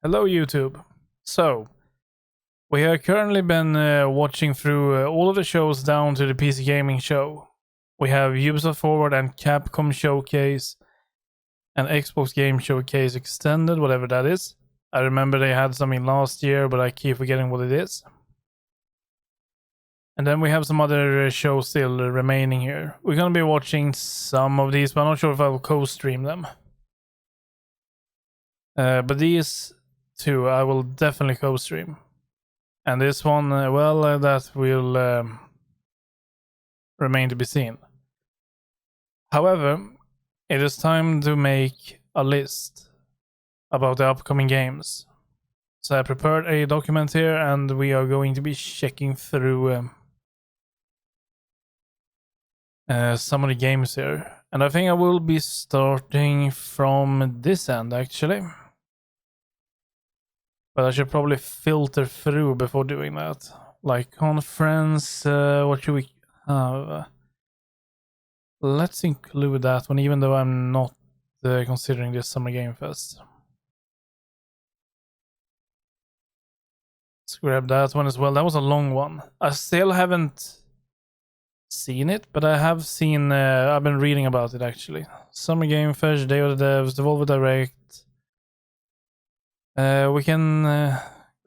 Hello YouTube. So, we have currently been watching through all of the shows down to the PC Gaming show. We have Ubisoft Forward and Capcom Showcase and Xbox Game Showcase Extended, whatever that is. I remember they had something last year, but I keep forgetting what it is. And then we have some other shows still remaining here. We're gonna be watching some of these, but I'm not sure if I'll co-stream them. But these two I will definitely co-stream. And this one, that will remain to be seen. However, it is time to make a list about the upcoming games. So I prepared a document here and we are going to be checking through some of the games here. And I think I will be starting from this end actually. But I should probably filter through before doing that. Like conference, what should we have? Let's include that one, even though I'm not considering this Summer Game Fest. Let's grab that one as well. That was a long one. I still haven't seen it, but I have seen, I've been reading about it actually. Summer Game Fest, Day of the Devs, Devolver Direct. We can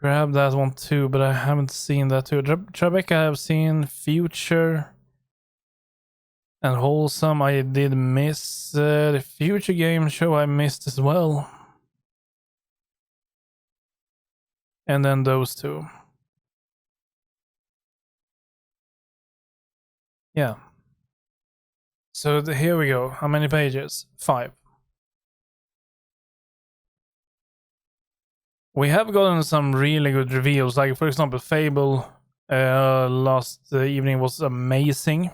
grab that one too, but I haven't seen that too. Tribeca I have seen, Future and Wholesome I did miss. The Future Game Show I missed as well. And then those two. Yeah. So here we go. How many pages? 5. We have gotten some really good reveals, like for example Fable last evening was amazing.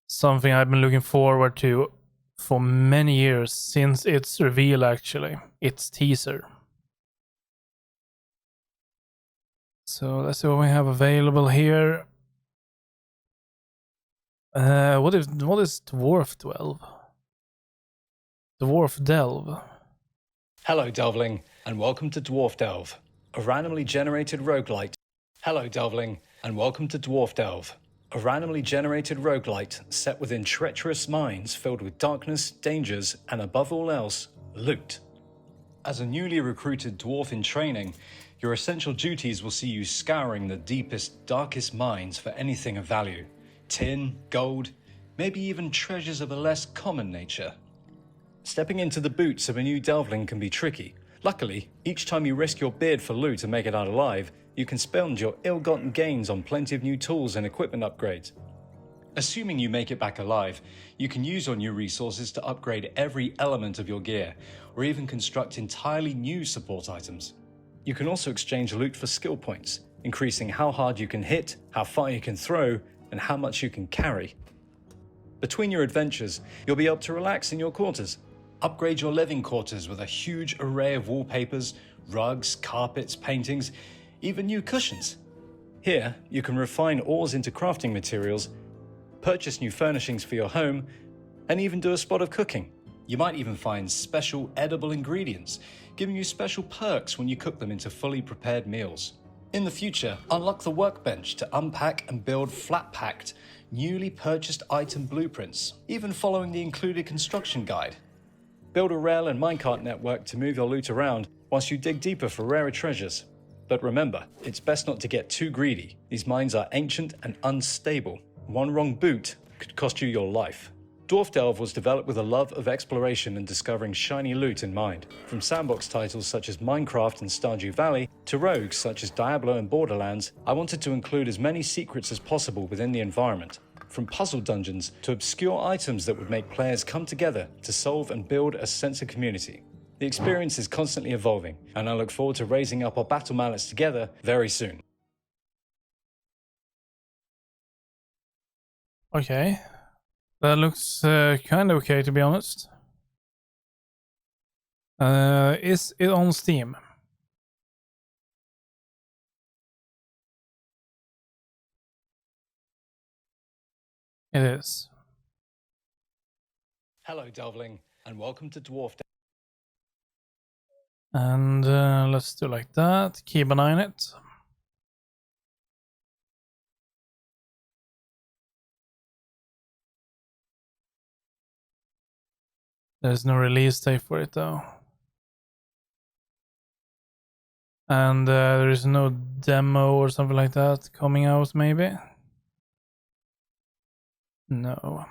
Something I've been looking forward to for many years since its reveal actually, its teaser. So let's see what we have available here. What is Dwarf Delve? Dwarf Delve. Hello, Delvling, and welcome to Dwarf Delve, a randomly generated roguelite. Hello, Delvling, and welcome to Dwarf Delve, a randomly generated roguelite set within treacherous mines filled with darkness, dangers, and above all else, loot. As a newly recruited dwarf in training, your essential duties will see you scouring the deepest, darkest mines for anything of value. Tin, gold, maybe even treasures of a less common nature. Stepping into the boots of a new delvling can be tricky. Luckily, each time you risk your beard for loot and make it out alive, you can spend your ill-gotten gains on plenty of new tools and equipment upgrades. Assuming you make it back alive, you can use your new resources to upgrade every element of your gear, or even construct entirely new support items. You can also exchange loot for skill points, increasing how hard you can hit, how far you can throw, and how much you can carry. Between your adventures, you'll be able to relax in your quarters. Upgrade your living quarters with a huge array of wallpapers, rugs, carpets, paintings, even new cushions. Here, you can refine ores into crafting materials, purchase new furnishings for your home, and even do a spot of cooking. You might even find special edible ingredients, giving you special perks when you cook them into fully prepared meals. In the future, unlock the workbench to unpack and build flat-packed, newly purchased item blueprints, even following the included construction guide. Build a rail and minecart network to move your loot around whilst you dig deeper for rarer treasures. But remember, it's best not to get too greedy. These mines are ancient and unstable. One wrong boot could cost you your life. Dwarf Delve was developed with a love of exploration and discovering shiny loot in mind. From sandbox titles such as Minecraft and Stardew Valley to rogues such as Diablo and Borderlands, I wanted to include as many secrets as possible within the environment. From puzzle dungeons to obscure items that would make players come together to solve and build a sense of community. The experience is constantly evolving, and I look forward to raising up our battle mallets together very soon. Okay. That looks kind of okay, to be honest. Is it on Steam? It is. Hello, Delvling, and welcome to Dwarf Delve. And let's do like that. Keep an eye on it. There's no release date for it though. And there is no demo or something like that coming out, maybe? No.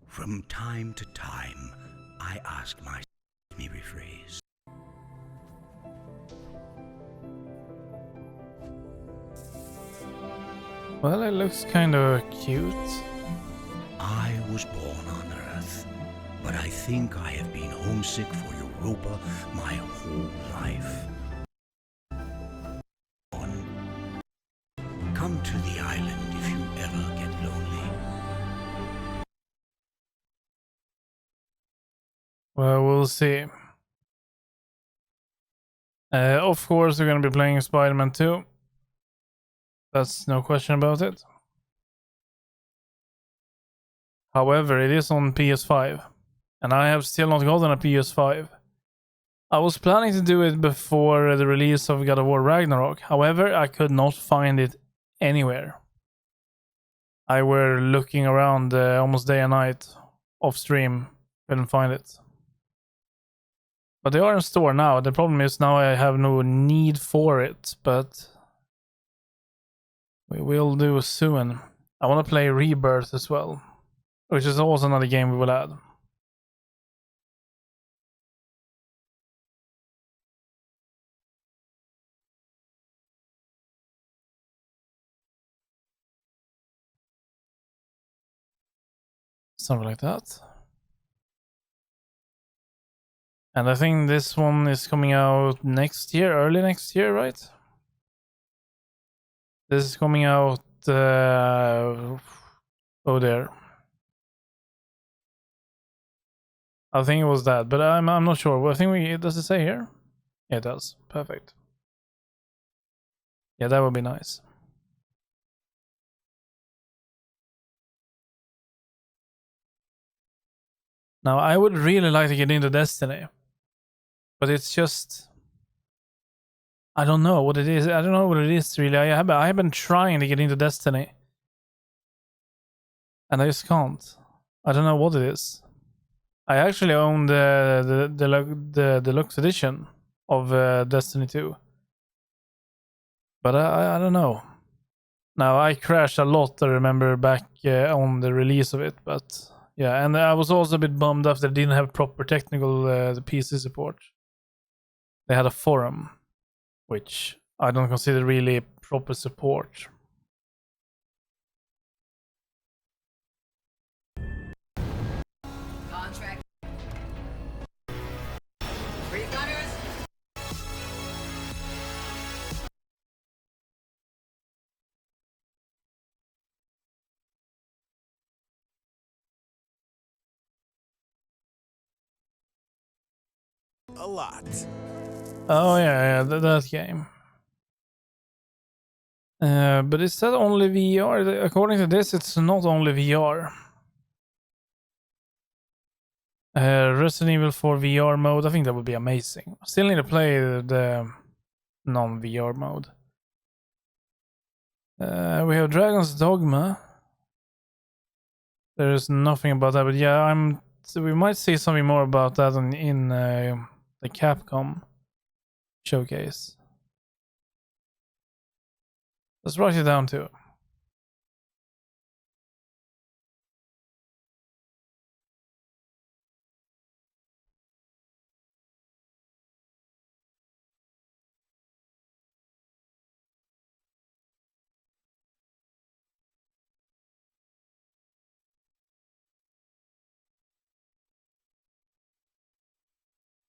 From time to time, I ask myself, let me rephrase. Well, it looks kind of cute. I was born on Earth, but I think I have been homesick for Europa my whole life. Come to the island if you ever get lonely. Well, we'll see. Of course, we're going to be playing Spider-Man 2. That's no question about it. However, it is on PS5. And I have still not gotten a PS5. I was planning to do it before the release of God of War Ragnarok. However, I could not find it anywhere. I were looking around almost day and night off stream. Couldn't find it. But they are in store now. The problem is now I have no need for it, but we will do soon. I want to play Rebirth as well, which is also another game we will add. Something like that. And I think this one is coming out next year, early next year, right? This is coming out. Oh, there. I think it was that, but I'm not sure. I think does it say here? Yeah, it does. Perfect. Yeah, that would be nice. Now, I would really like to get into Destiny, but it's just I don't know what it is. I don't know what it is really. I have been trying to get into Destiny, and I just can't. I don't know what it is. I actually own the deluxe edition of Destiny 2, but I don't know. Now I crashed a lot. I remember back on the release of it, but yeah, and I was also a bit bummed after they didn't have proper technical the PC support. They had a forum, which I don't consider really proper support. Contract. Three gunners. A lot. Oh yeah, that game. But is that only VR? According to this, it's not only VR. Resident Evil 4 VR mode. I think that would be amazing. Still need to play the non-VR mode. We have Dragon's Dogma. There is nothing about that, but yeah, we might see something more about that in the Capcom showcase. Let's write it down too.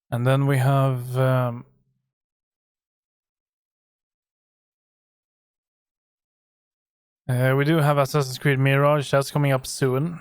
And then we have we do have Assassin's Creed Mirage. That's coming up soon.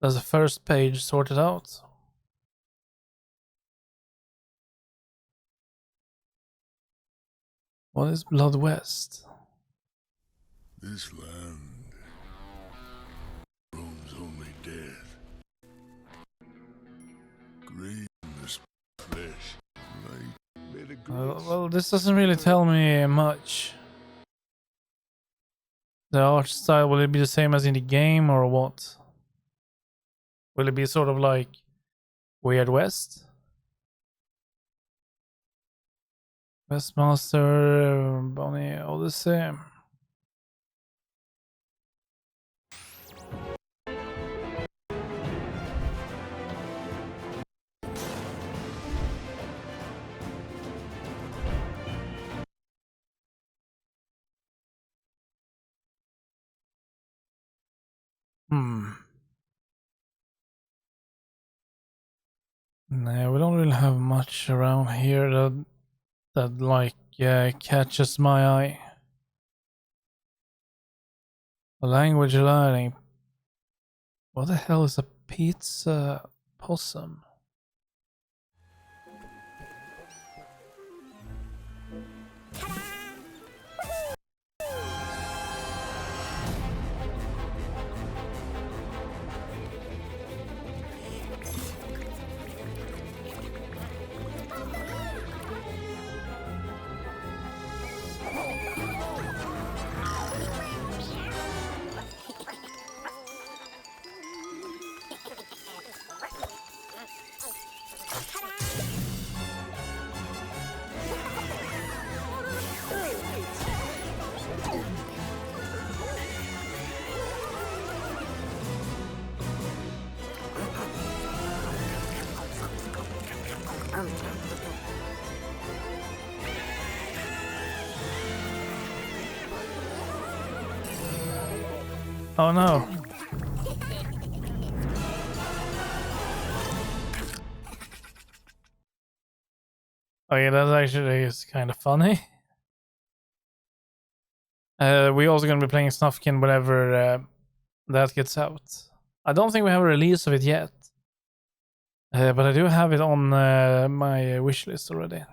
There's the first page sorted out. What is Blood West? This land roams only death. Grave in the flesh. Light. May the grace Well, this doesn't really tell me much. The art style, will it be the same as in the game or what? Will it be sort of like Weird West? Westmaster, Bonnie Odyssey. No, we don't really have much around here that like catches my eye. A language learning. What the hell is a pizza possum? Oh no. Oh yeah, that actually is kind of funny. We also gonna be playing Snufkin whenever that gets out. I don't think we have a release of it yet. But I do have it on my wish list already.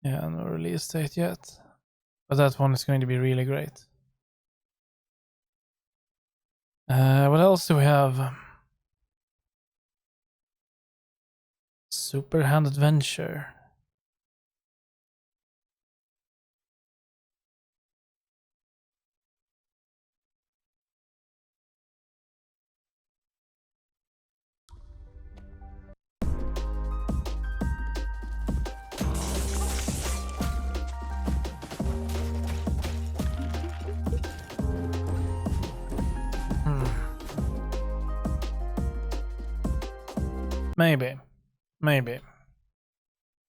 Yeah, no release date yet. But that one is going to be really great. What else do we have? Super Hand Adventure. Maybe.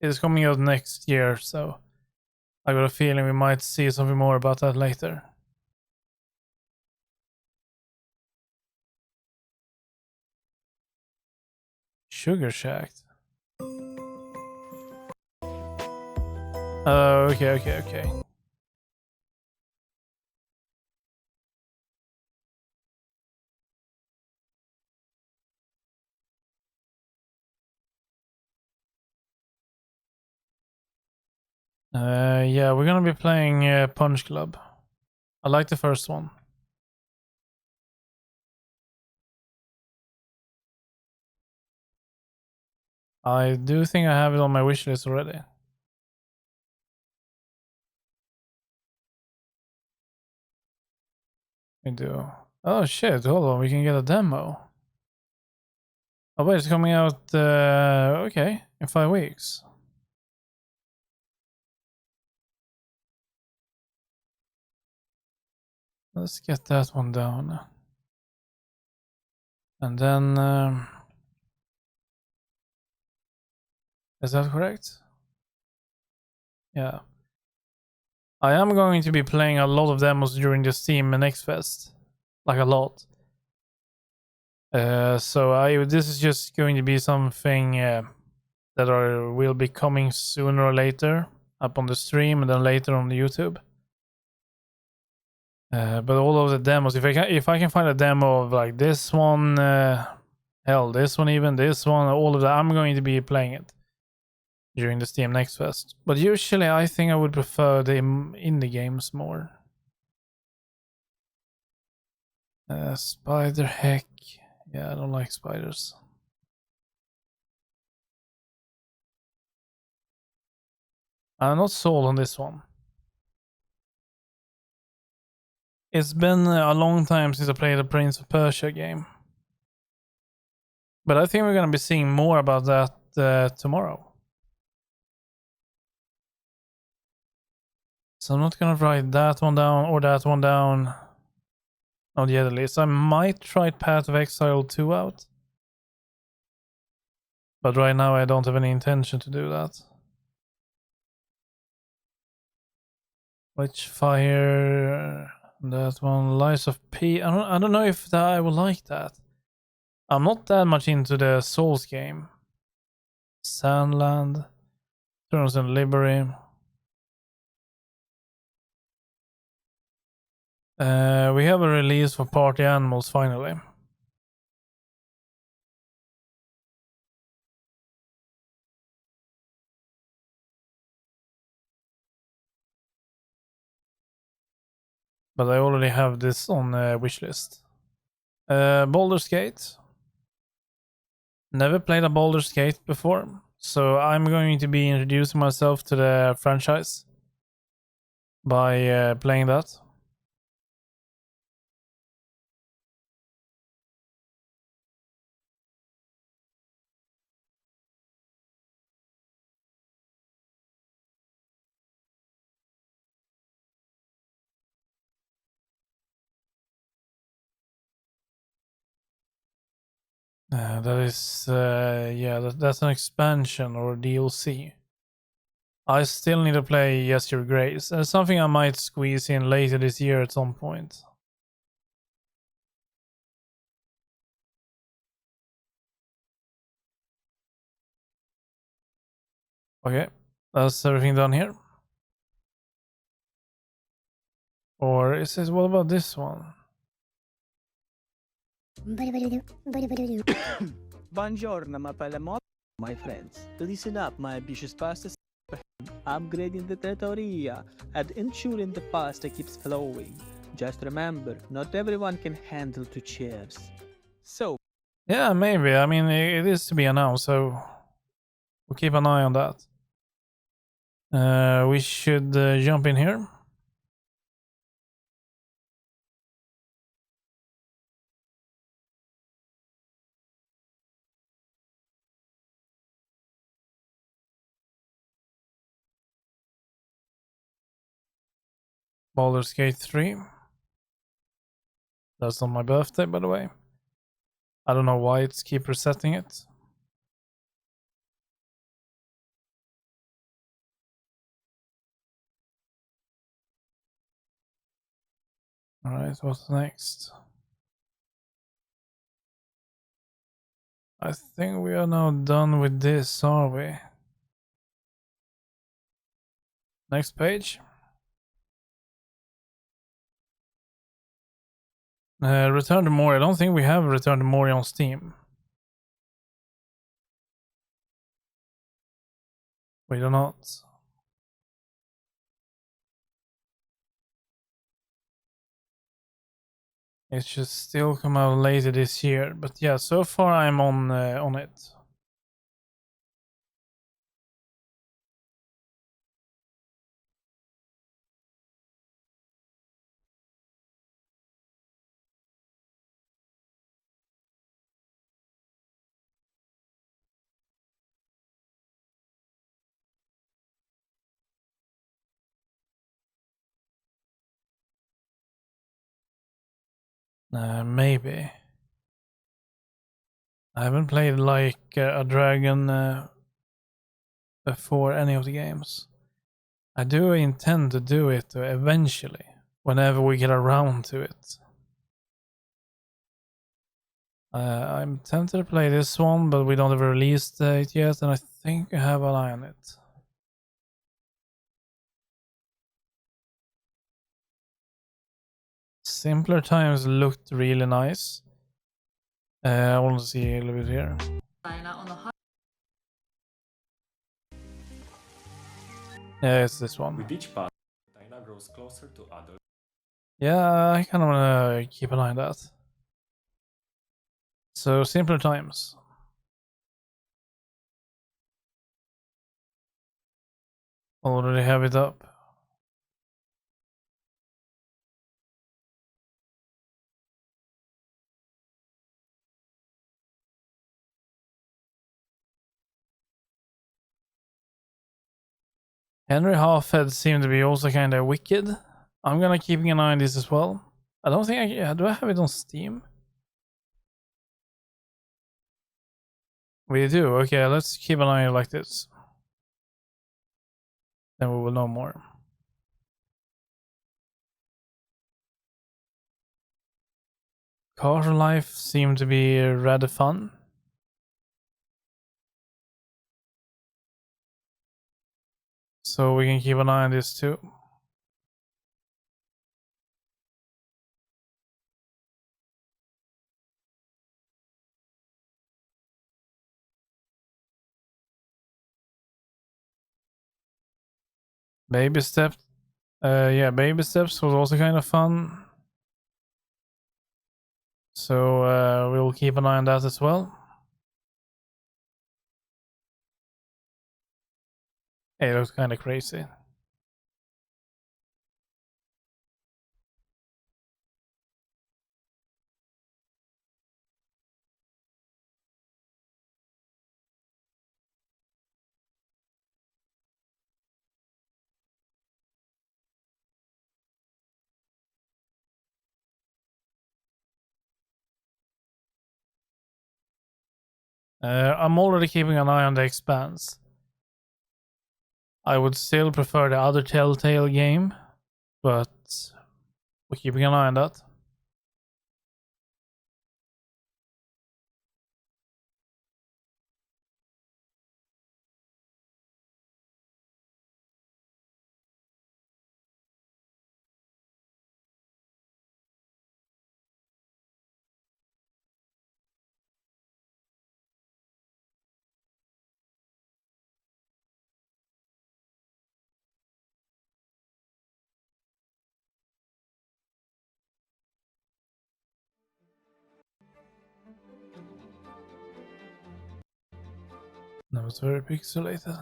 It's coming out next year, so I got a feeling we might see something more about that later. Sugar Shack. Okay. Yeah, we're gonna be playing Punch Club. I like the first one. I do think I have it on my wish list already. We do. Oh shit, hold on, we can get a demo. Oh wait, it's coming out, okay, in 5 weeks. Let's get that one down. And then, is that correct? Yeah. I am going to be playing a lot of demos during the Steam Next Fest, like a lot. So this is just going to be something that will be coming sooner or later up on the stream and then later on the YouTube. But all of the demos, if I can find a demo of like this one, hell, this one, even this one, all of that, I'm going to be playing it during the Steam Next Fest. But usually I think I would prefer the indie games more. Spider heck. Yeah, I don't like spiders. I'm not sold on this one. It's been a long time since I played a Prince of Persia game. But I think we're going to be seeing more about that tomorrow. So I'm not going to write that one down or that one down. Not yet at least. I might try Path of Exile 2 out. But right now I don't have any intention to do that. Witchfire, that one, Lies of P. I don't know if I will like that. I'm not that much into the Souls game. Sandland, Thrones and Liberty. We have a release for Party Animals finally. But I already have this on wishlist. Baldur's Gate. Never played a Baldur's Gate before, so I'm going to be introducing myself to the franchise by playing that. That is, that's an expansion or DLC. I still need to play Yes Your Grace. Something I might squeeze in later this year at some point. Okay, that's everything done here. Or is this, what about this one? Buongiorno, my friends. Listen up, my ambitious pasta. Upgrading the territoria and ensuring the pasta keeps flowing. Just remember, not everyone can handle 2 chairs. So, Yeah, maybe. I mean, it is to be announced, so we'll keep an eye on that. We should jump in here. Baldur's Gate 3. That's on my birthday, by the way. I don't know why it's keep resetting it. Alright, what's next? I think we are now done with this, are we? Next page. Return to Mori. I don't think we have Return to Mori on Steam. We do not. It should still come out later this year, but yeah, so far I'm on it. Maybe. I haven't played like a dragon before any of the games. I do intend to do it eventually, whenever we get around to it. I'm tempted to play this one, but we don't have a release date yet, and I think I have an eye on it. Simpler Times looked really nice. I want to see a little bit here. Yeah, it's this one. With each pass, Taina grows closer to adult. Yeah, I kind of want to keep an eye on that. So, Simpler Times. Already have it up. Henry Halfhead seemed to be also kind of wicked. I'm gonna keep an eye on this as well. I don't think do I have it on Steam? We do. Okay, let's keep an eye on it like this. Then we will know more. Car Life seemed to be rather fun. So we can keep an eye on this too. Baby Steps. Yeah, Baby Steps was also kind of fun. So we'll keep an eye on that as well. It looks kind of crazy. I'm already keeping an eye on The Expanse. I would still prefer the other Telltale game, but we're keeping an eye on that. That was very pixelated.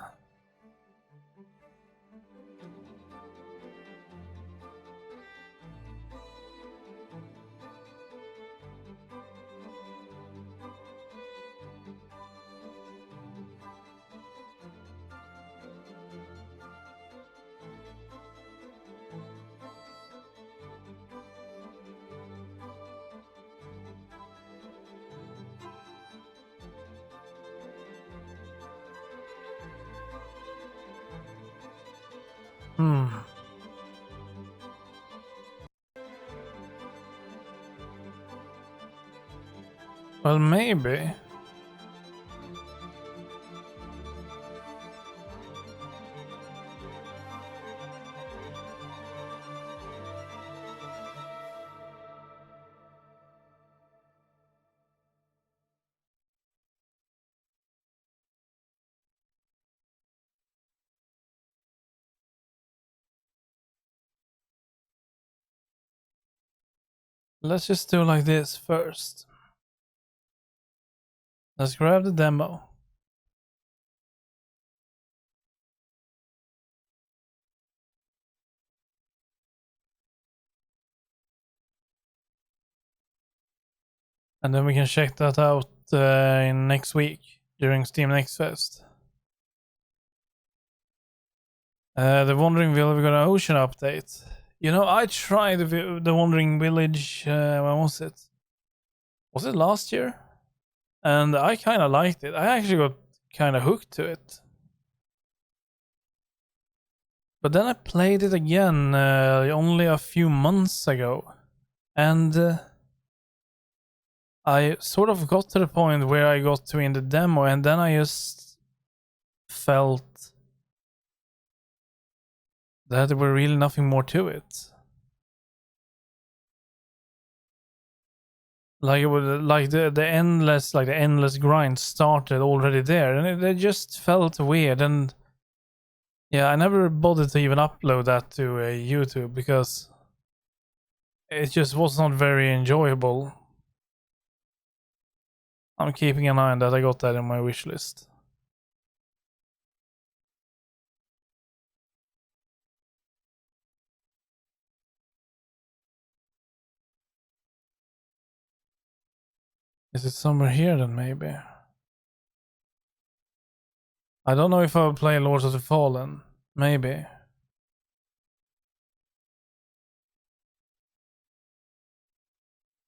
Well, maybe. Let's just do like this first. Let's grab the demo. And then we can check that out in next week during Steam Next Fest. The Wandering Village, we got an Ocean update. You know, I tried the Wandering Village, when was it? Was it last year? And I kind of liked it. I actually got kind of hooked to it. But then I played it again only a few months ago, and I sort of got to the point where I got to in the demo, and then I just felt that there were really nothing more to it. Like it would, like the endless grind started already there, and it just felt weird. And yeah, I never bothered to even upload that to YouTube because it just was not very enjoyable. I'm keeping an eye on that. I got that in my wish list. Is it somewhere here then, maybe? I don't know if I'll play Lords of the Fallen. Maybe.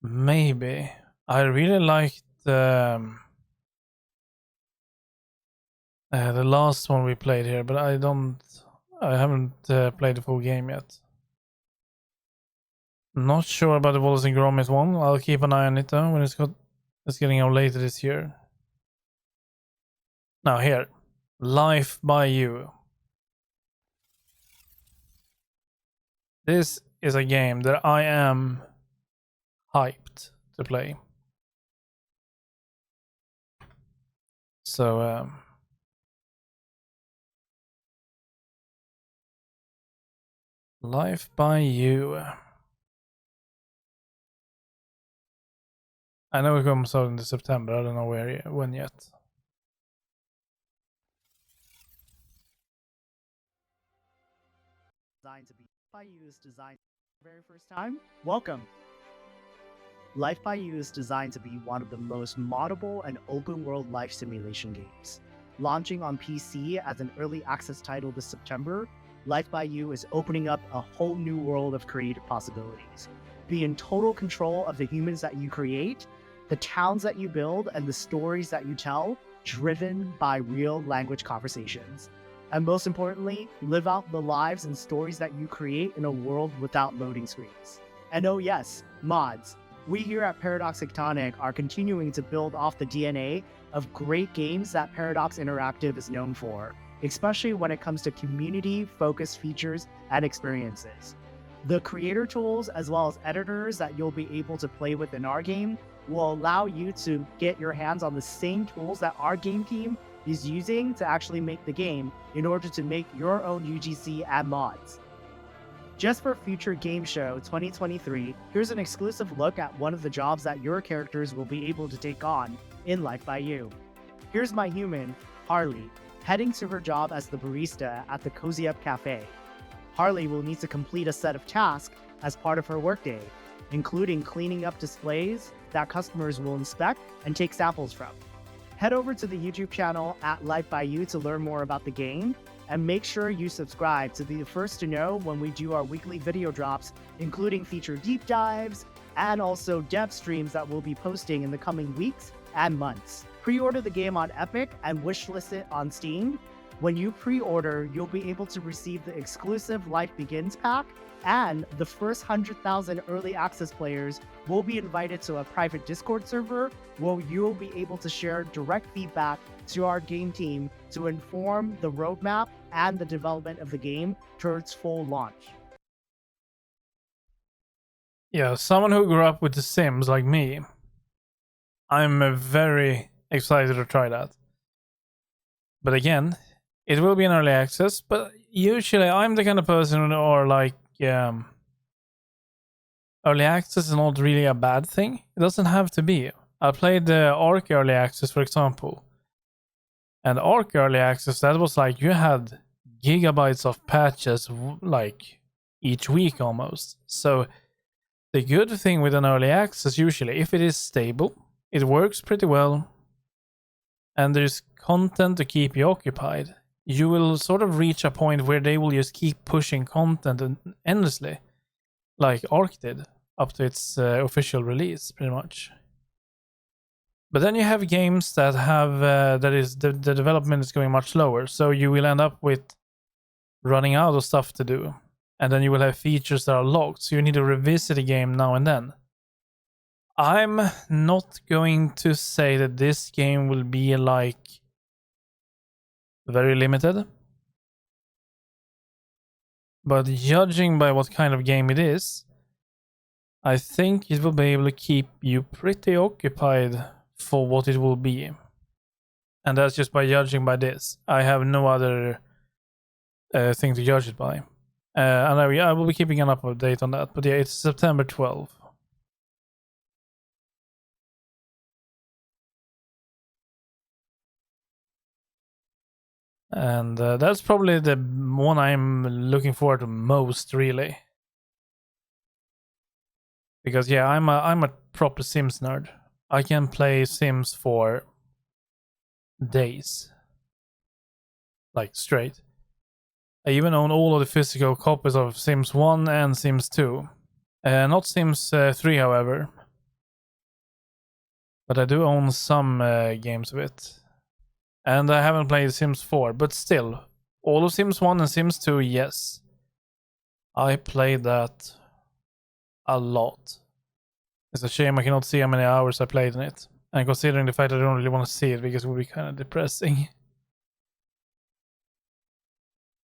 Maybe. I really liked the last one we played here, but I haven't played the full game yet. Not sure about the Wallace and Gromit one. I'll keep an eye on it though when it's getting out later this year. Now here, Life by You. This is a game that I am hyped to play. So Life by You. I know it comes out in September. I don't know when yet. Designed to be by You is designed for the very first time. Welcome. Life by You is designed to be one of the most moddable and open world life simulation games. Launching on PC as an early access title this September, Life by You is opening up a whole new world of creative possibilities. Be in total control of the humans that you create, the towns that you build, and the stories that you tell, driven by real language conversations. And most importantly, live out the lives and stories that you create in a world without loading screens. And oh yes, mods. We here at Paradox Tectonic are continuing to build off the DNA of great games that Paradox Interactive is known for, especially when it comes to community-focused features and experiences. The creator tools as well as editors that you'll be able to play with in our game will allow you to get your hands on the same tools that our game team is using to actually make the game in order to make your own UGC and mods. Just for Future Game Show 2023, here's an exclusive look at one of the jobs that your characters will be able to take on in Life by You. Here's my human, Harley, heading to her job as the barista at the Cozy Up Cafe. Harley will need to complete a set of tasks as part of her workday, including cleaning up displays that customers will inspect and take samples from. Head over to the YouTube channel at Life by You to learn more about the game, and make sure you subscribe to be the first to know when we do our weekly video drops, including feature deep dives, and also dev streams that we'll be posting in the coming weeks and months. Pre-order the game on Epic and wishlist it on Steam. When you pre-order, you'll be able to receive the exclusive Life Begins pack, and the first 100,000 early access players will be invited to a private Discord server where you'll be able to share direct feedback to our game team to inform the roadmap and the development of the game towards full launch. Yeah, someone who grew up with The Sims like me, I'm very excited to try that. But again, it will be an early access, but usually I'm the kind of person who are like, early access is not really a bad thing. It doesn't have to be. I played the Ark early access, for example. And Ark early access, that was like you had gigabytes of patches like each week almost. So the good thing with an early access, usually, if it is stable, it works pretty well, and there's content to keep you occupied, you will sort of reach a point where they will just keep pushing content endlessly, like Ark did, up to its official release, pretty much. But then you have games that have the development is going much slower, so you will end up with running out of stuff to do. And then you will have features that are locked, so you need to revisit the game now and then. I'm not going to say that this game will be like very limited. But judging by what kind of game it is, I think it will be able to keep you pretty occupied for what it will be. And that's just by judging by this. I have no other thing to judge it by. And I will be keeping an update on that. But yeah, it's September 12th. And that's probably the one I'm looking forward to most, really. Because yeah, I'm a proper Sims nerd. I can play Sims for days, like straight. I even own all of the physical copies of Sims 1 and Sims 2. Not Sims 3, however. But I do own some games of it. And I haven't played Sims 4, but still, all of Sims 1 and Sims 2, yes. I played that a lot. It's a shame I cannot see how many hours I played in it. And considering the fact I don't really want to see it because it would be kind of depressing.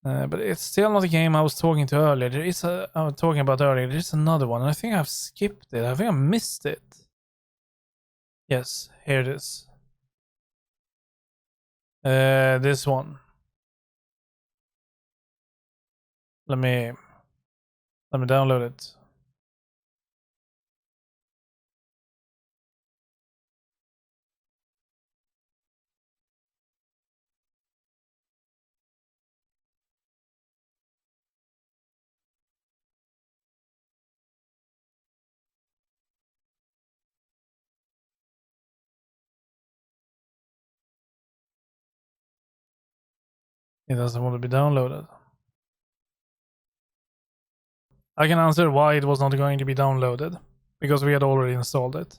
But it's still not a game I was talking to earlier. I was talking about earlier. There's another one. I think I've skipped it. I think I missed it. Yes, here it is. This one. Let me download it. It doesn't want to be downloaded. I can answer why it was not going to be downloaded. Because we had already installed it.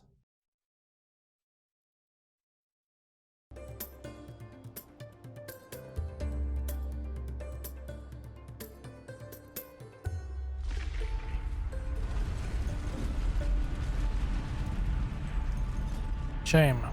Shame.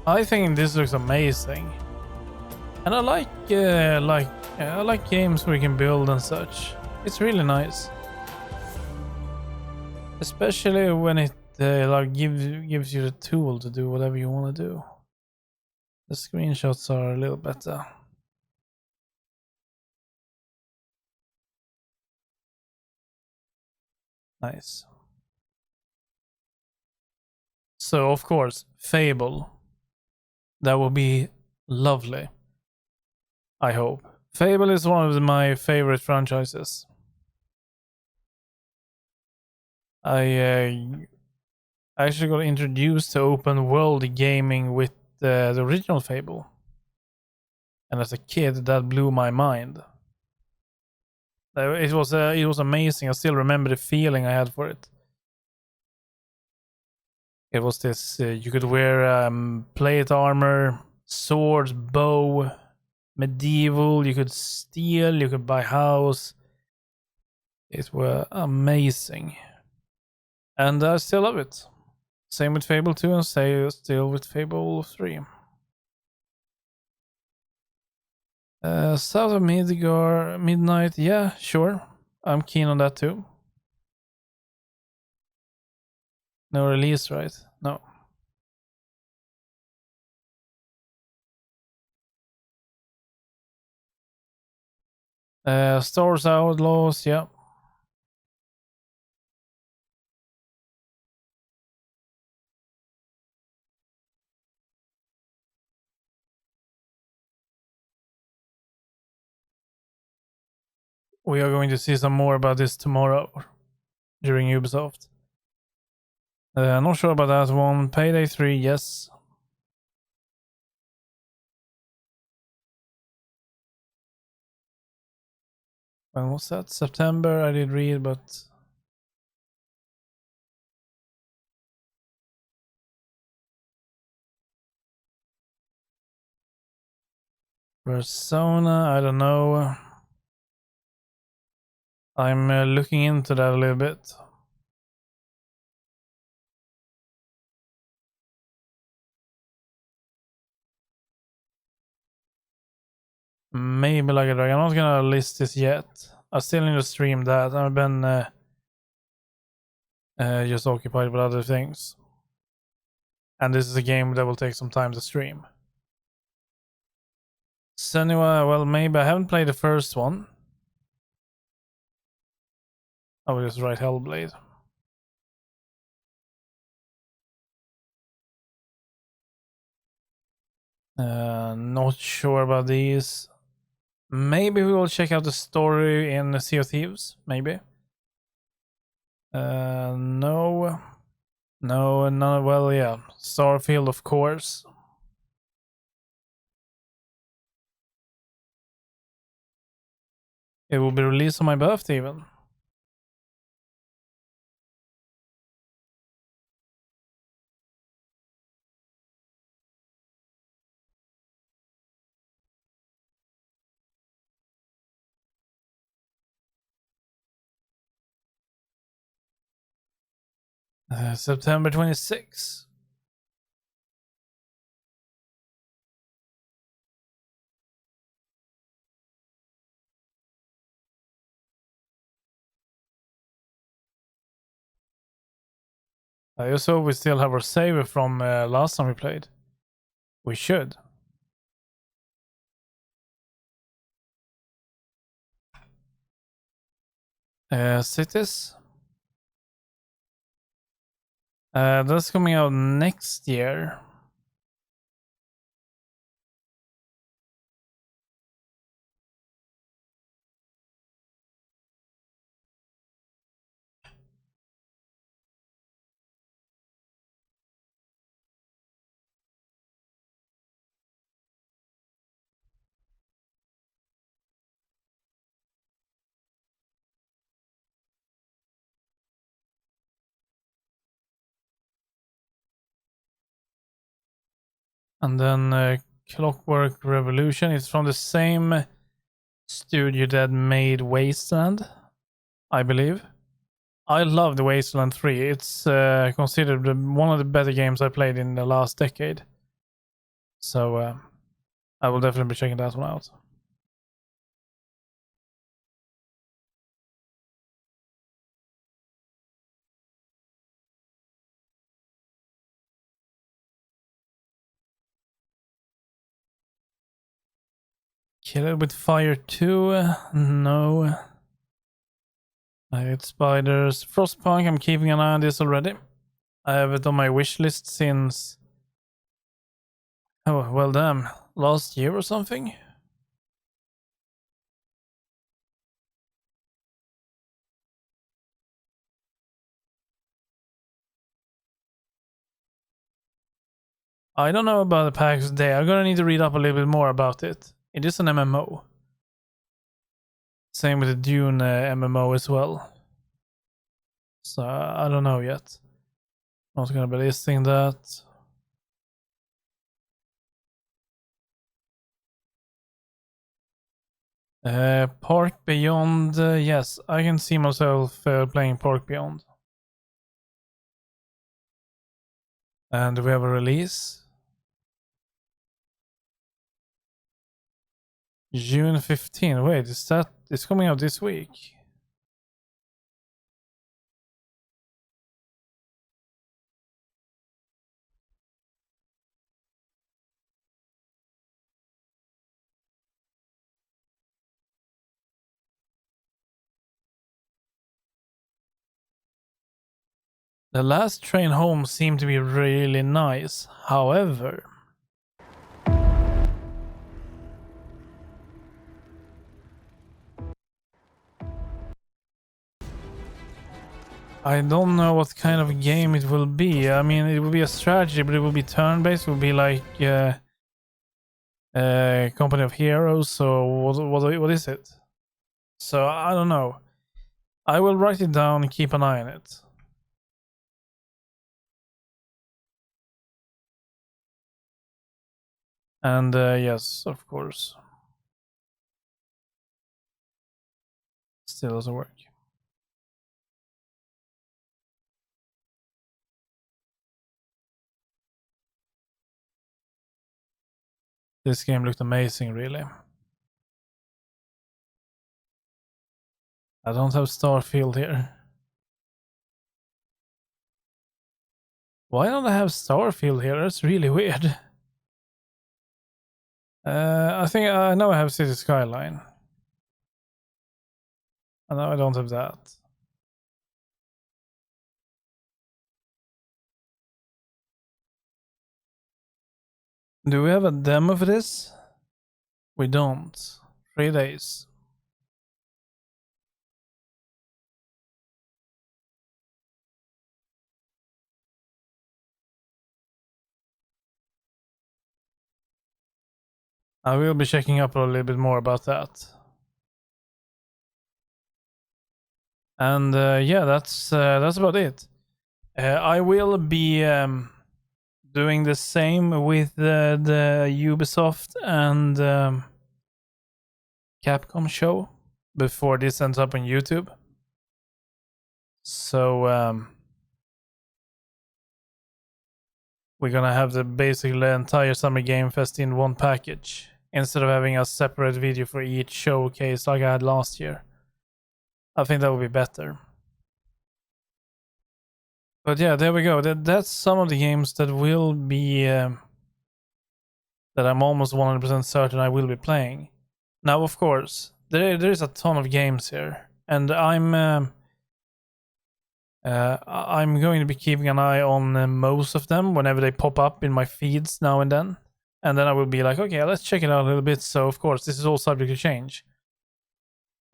I think this looks amazing, and I like games where you can build and such. It's really nice, especially when it like gives you the tool to do whatever you want to do. The screenshots are a little better. Nice. So of course, Fable. That will be lovely. I hope. Fable is one of my favorite franchises. I actually got introduced to open world gaming with the original Fable. And as a kid, that blew my mind. It was amazing. I still remember the feeling I had for it. It was this, you could wear plate armor, swords, bow, medieval, you could steal, you could buy house. It were amazing. And I still love it. Same with Fable 2 and still with Fable 3. South of Midnight, yeah, sure. I'm keen on that too. No release, right? No. Star Wars Outlaws, yeah. We are going to see some more about this tomorrow during Ubisoft. Not sure about that one. Payday 3, yes. When was that? September, I did read, but... Persona, I don't know. I'm looking into that a little bit. Maybe like a dragon. I'm not gonna list this yet. I still need to stream that. I've been just occupied with other things. And this is a game that will take some time to stream. Senua, well, maybe. I haven't played the first one. I will just write Hellblade. Not sure about these. Maybe we will check out the story in Sea of Thieves. Maybe. No. No, well, yeah. Starfield, of course. It will be released on my birthday even. September 26th. I just hope we still have our save from last time we played. We should. Cities. That's coming out next year. And then Clockwork Revolution. It's from the same studio that made Wasteland, I believe. I love the Wasteland 3. It's considered one of the better games I played in the last decade. So I will definitely be checking that one out. Kill It With Fire 2? No. I hate spiders. Frostpunk, I'm keeping an eye on this already. I have it on my wish list since... Oh, well damn. Last year or something? I don't know about the PAX Day. I'm gonna need to read up a little bit more about it. It is an MMO. Same with the Dune MMO as well. So I don't know yet. Not gonna be listing that. Park Beyond, yes, I can see myself playing Park Beyond. And we have a release. June 15. Wait, it's coming out this week? The last train home seemed to be really nice. However, I don't know what kind of game it will be. I mean, it will be a strategy, but it will be turn-based. It will be like Company of Heroes. So what is it? So I don't know. I will write it down and keep an eye on it. And yes, of course. Still doesn't work. This game looked amazing, really. I don't have Starfield here. Why don't I have Starfield here? That's really weird. I think I know I have City Skyline. I know I don't have that. Do we have a demo for this? We don't. 3 days. I will be checking up a little bit more about that. And yeah, that's about it. I will be doing the same with the Ubisoft and Capcom show before this ends up on YouTube. So we're gonna have the basically entire Summer Game Fest in one package instead of having a separate video for each showcase like I had last year. I think that would be better. But yeah, there we go. That's some of the games that will be that I'm almost 100% certain I will be playing. Now, of course, there is a ton of games here, and I'm going to be keeping an eye on most of them whenever they pop up in my feeds now and then. And then I will be like, okay, let's check it out a little bit. So, of course, this is all subject to change.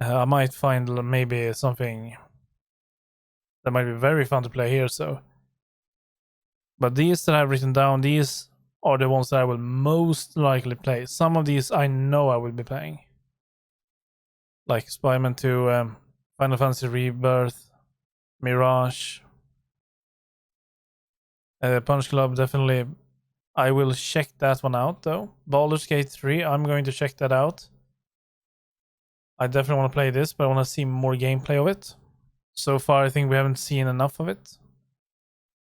I might find maybe something that might be very fun to play here. So, but these that I've written down, these are the ones that I will most likely play. Some of these I know I will be playing, like Spider-Man 2, Final Fantasy Rebirth, Mirage, Punch Club. Definitely, I will check that one out though. Baldur's Gate 3, I'm going to check that out. I definitely want to play this, but I want to see more gameplay of it. So far, I think we haven't seen enough of it.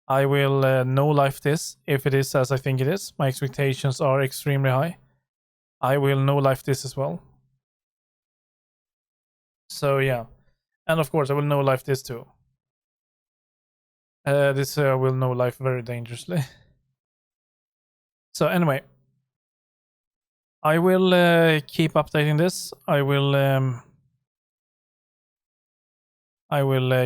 I will no-life this, if it is as I think it is. My expectations are extremely high. I will no-life this as well. So yeah. And of course, I will no-life this too. This will no-life very dangerously. So anyway. I will keep updating this. I will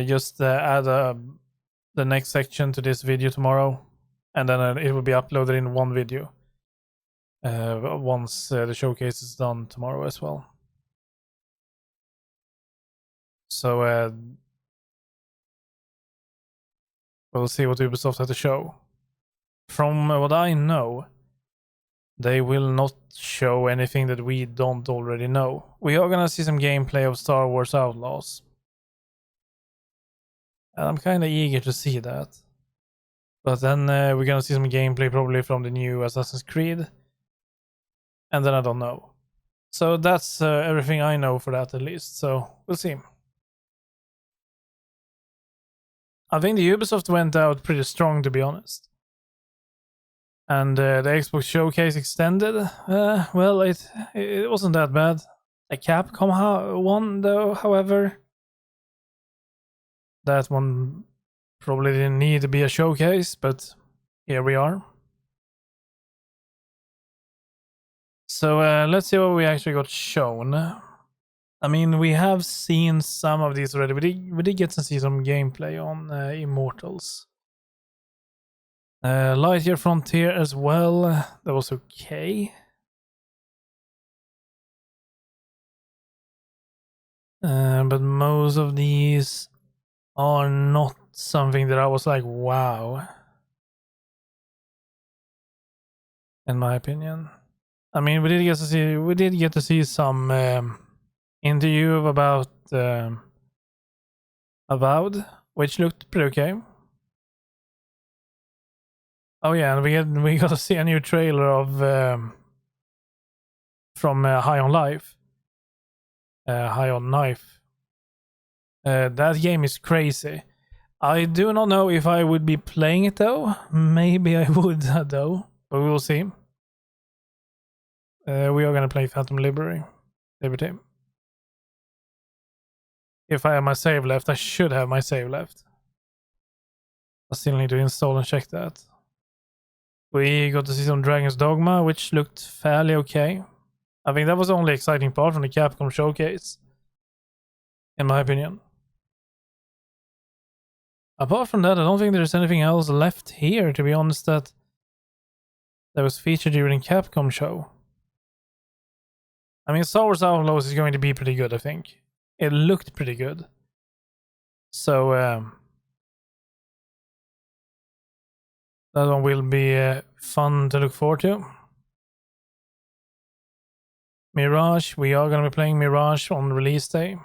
just add the next section to this video tomorrow, and then it will be uploaded in one video once the showcase is done tomorrow as well. So we'll see what Ubisoft has to show. From what I know, they will not show anything that we don't already know. We are gonna see some gameplay of Star Wars Outlaws. And I'm kind of eager to see that. But then we're gonna see some gameplay probably from the new Assassin's Creed. And then I don't know. So that's everything I know for that at least. So we'll see. I think the Ubisoft went out pretty strong, to be honest. And the Xbox Showcase extended. Well, it wasn't that bad. The Capcom one, though, however, that one probably didn't need to be a showcase, but here we are. So let's see what we actually got shown. I mean, we have seen some of these already. We did get to see some gameplay on Immortals. Lightyear Frontier as well. That was okay. But most of these are not something that I was like, wow. In my opinion. I mean, we did get to see some interview about Avowed, which looked pretty okay. Oh yeah, and we got to see a new trailer of from High on Life. High on Knife. That game is crazy. I do not know if I would be playing it though. Maybe I would though, but we will see. We are gonna play Phantom Liberty. If I have my save left, I should have my save left. I still need to install and check that. We got to see some Dragon's Dogma, which looked fairly okay. I think that was the only exciting part from the Capcom showcase, in my opinion. Apart from that, I don't think there's anything else left here, to be honest, that was featured during Capcom show. I mean, Star Wars Outlaws is going to be pretty good, I think. It looked pretty good. So, that one will be fun to look forward to. Mirage, we are going to be playing Mirage on release day.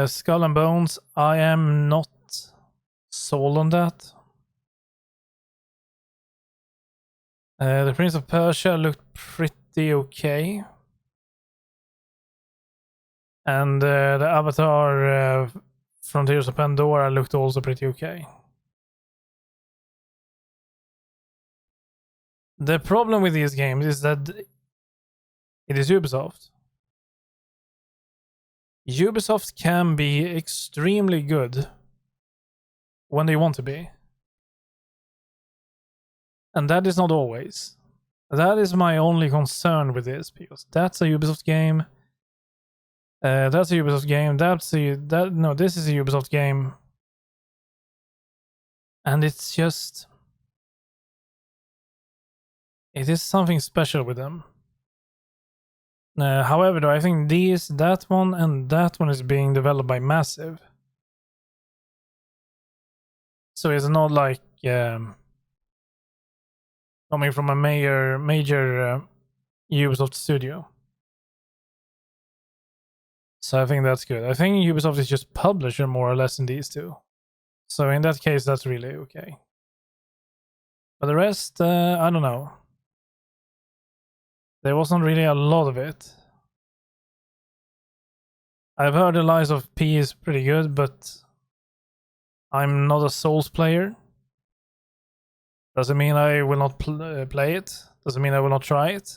Skull and Bones, I am not sold on that. The Prince of Persia looked pretty okay. And the Avatar Frontiers of Pandora looked also pretty okay. The problem with these games is that it is Ubisoft. Ubisoft can be extremely good when they want to be. And that is not always. That is my only concern with this, because that's a Ubisoft game. That's a Ubisoft game. This is a Ubisoft game. And it's just... it is something special with them. However, though, I think that one and that one is being developed by Massive. So it's not like coming from a major Ubisoft studio. So I think that's good. I think Ubisoft is just publisher more or less in these two. So in that case, that's really okay. But the rest, I don't know. There wasn't really a lot of it. I've heard the Lies of P is pretty good, but I'm not a Souls player. Doesn't mean I will not play it. Doesn't mean I will not try it.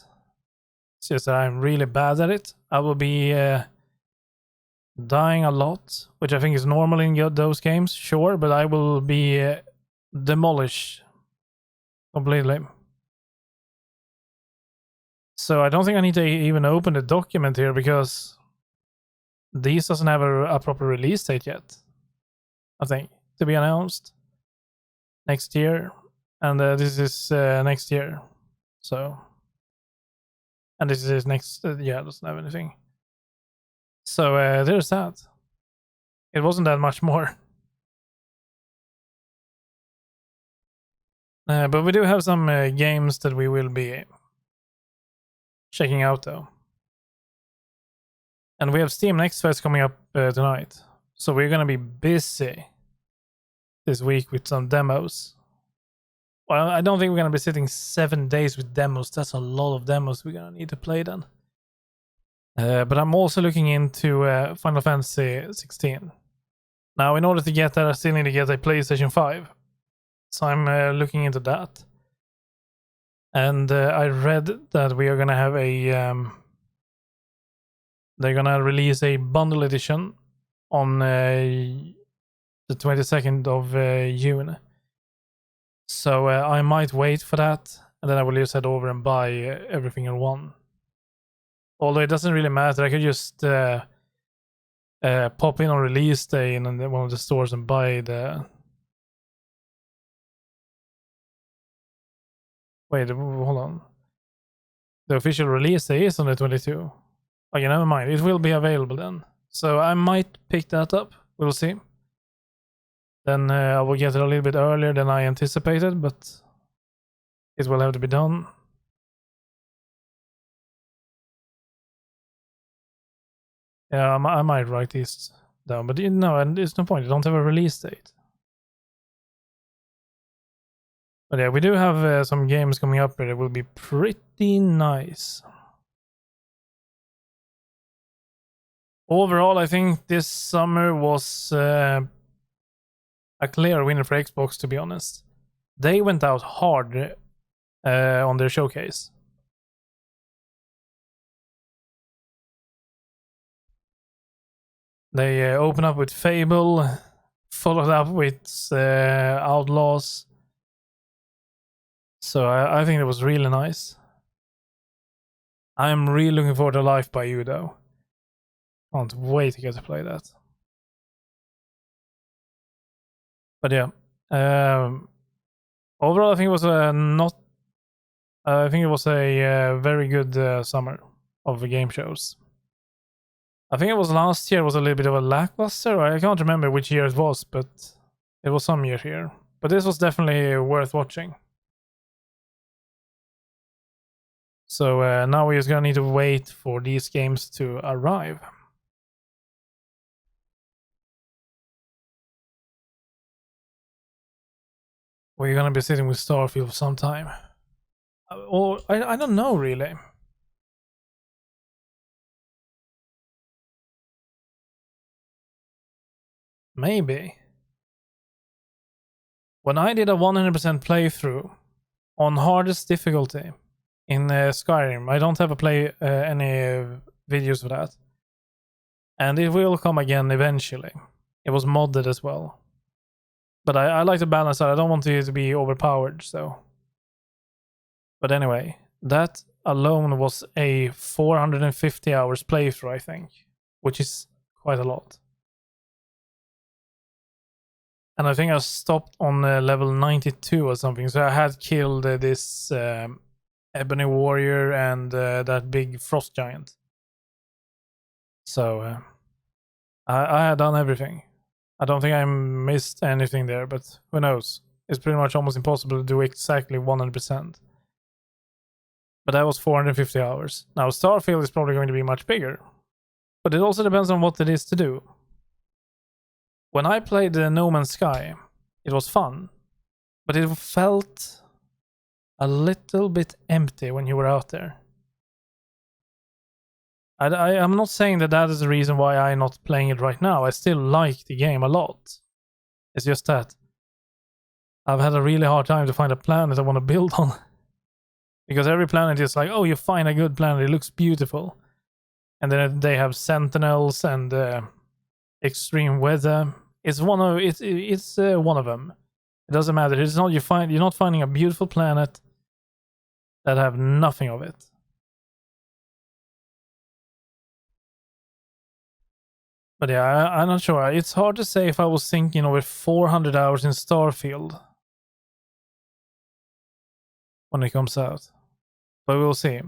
It's just that I'm really bad at it. I will be dying a lot, which I think is normal in those games, sure, but I will be demolished completely. So I don't think I need to even open the document here, because these doesn't have a proper release date yet. I think to be announced next year, and this is next year. So, and this is next. Yeah, it doesn't have anything. So there's that. It wasn't that much more. But we do have some games that we will be checking out though. And we have Steam Next Fest coming up tonight. So we're gonna be busy this week with some demos. Well, I don't think we're gonna be sitting 7 days with demos. That's a lot of demos we're gonna need to play then. But I'm also looking into Final Fantasy 16. Now, in order to get that, I still need to get a PlayStation 5. So I'm looking into that. And I read that we are going to have they're going to release a bundle edition on the 22nd of June. So I might wait for that. And then I will just head over and buy everything in one. Although it doesn't really matter, I could just pop in on release day in one of the stores and buy the Wait, hold on. The official release day is on the 22. Okay, never mind. It will be available then. So I might pick that up. We'll see. Then I will get it a little bit earlier than I anticipated, but it will have to be done. Yeah, I might write these down, but no, and there's no point. You don't have a release date. But yeah, we do have some games coming up here that will be pretty nice. Overall, I think this summer was a clear winner for Xbox, to be honest. They went out hard on their showcase. They opened up with Fable, followed up with Outlaws. So I think it was really nice. I'm really looking forward to Life by You, though. Can't wait to get to play that. But yeah, overall, I think it was I think it was a very good summer of the game shows. I think it was last year was a little bit of a lackluster. I can't remember which year it was, but it was some year here. But this was definitely worth watching. So now we're just gonna need to wait for these games to arrive. We're gonna be sitting with Starfield for some time. Or I don't know really. Maybe. When I did a 100% playthrough on hardest difficulty in Skyrim, I don't have any videos for that. And it will come again eventually. It was modded as well. But I like to balance that. I don't want it to be overpowered, so. But anyway, that alone was a 450 hours playthrough, I think, which is quite a lot. And I think I stopped on level 92 or something, so I had killed this Ebony Warrior and that big Frost Giant. So I had done everything. I don't think I missed anything there, but who knows? It's pretty much almost impossible to do exactly 100%. But that was 450 hours. Now, Starfield is probably going to be much bigger. But it also depends on what it is to do. When I played No Man's Sky, it was fun. But it felt a little bit empty when you were out there. I'm not saying that is the reason why I'm not playing it right now. I still like the game a lot. It's just that I've had a really hard time to find a planet I want to build on. Because every planet is like, oh, you find a good planet, it looks beautiful. And then they have sentinels and extreme weather. It's one of them. It doesn't matter. It's not you're not finding a beautiful planet that have nothing of it. But yeah, I'm not sure. It's hard to say if I was thinking over 400 hours in Starfield when it comes out. But we'll see.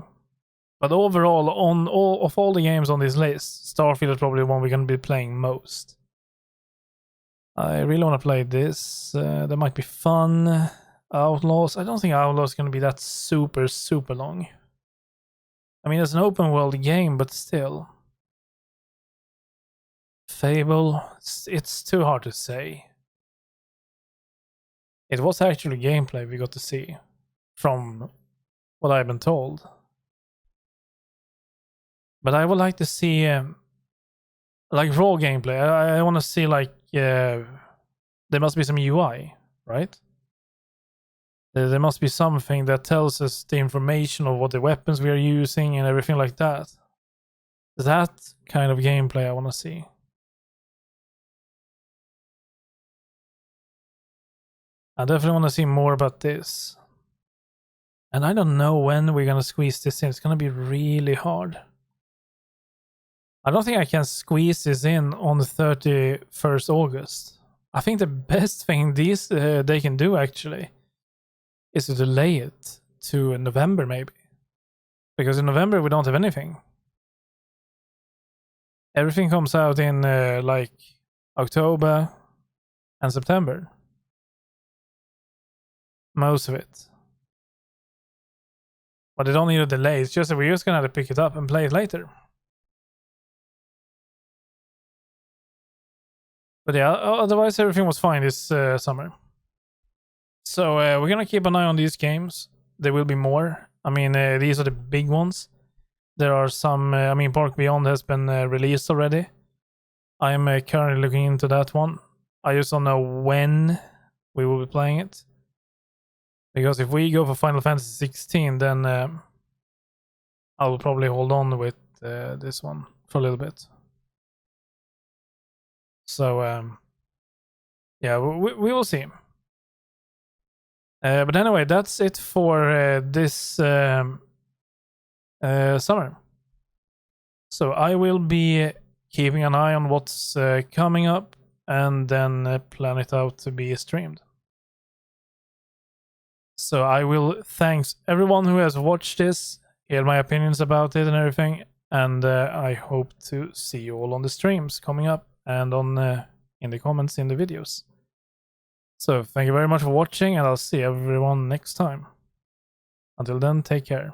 But overall, on all the games on this list, Starfield is probably the one we're going to be playing most. I really want to play this. That might be fun. Outlaws. I don't think Outlaws is going to be that super long. I mean, it's an open world game, but still. Fable, it's too hard to say. It was actually gameplay we got to see from what I've been told. But I would like to see like raw gameplay. I want to see like there must be some UI, right? There must be something that tells us the information of what the weapons we are using and everything like that. That kind of gameplay I want to see. I definitely want to see more about this. And I don't know when we're going to squeeze this in. It's going to be really hard. I don't think I can squeeze this in on the 31st August. I think the best thing they can do actually is to delay it to November maybe. Because in November we don't have anything. Everything comes out in like October and September. Most of it. But they don't need a delay. It's just that we're just gonna have to pick it up and play it later. But yeah, otherwise everything was fine this summer. So we're gonna keep an eye on these games. There will be more. I mean, these are the big ones. There are some. I mean, Park Beyond has been released already. I am currently looking into that one. I just don't know when we will be playing it. Because if we go for Final Fantasy 16, then I will probably hold on with this one for a little bit. So yeah, we will see. But anyway, that's it for this summer. So I will be keeping an eye on what's coming up and then plan it out to be streamed. So I will thanks everyone who has watched this, hear my opinions about it and everything, and I hope to see you all on the streams coming up and on in the comments in the videos. So thank you very much for watching, and I'll see everyone next time. Until then, take care.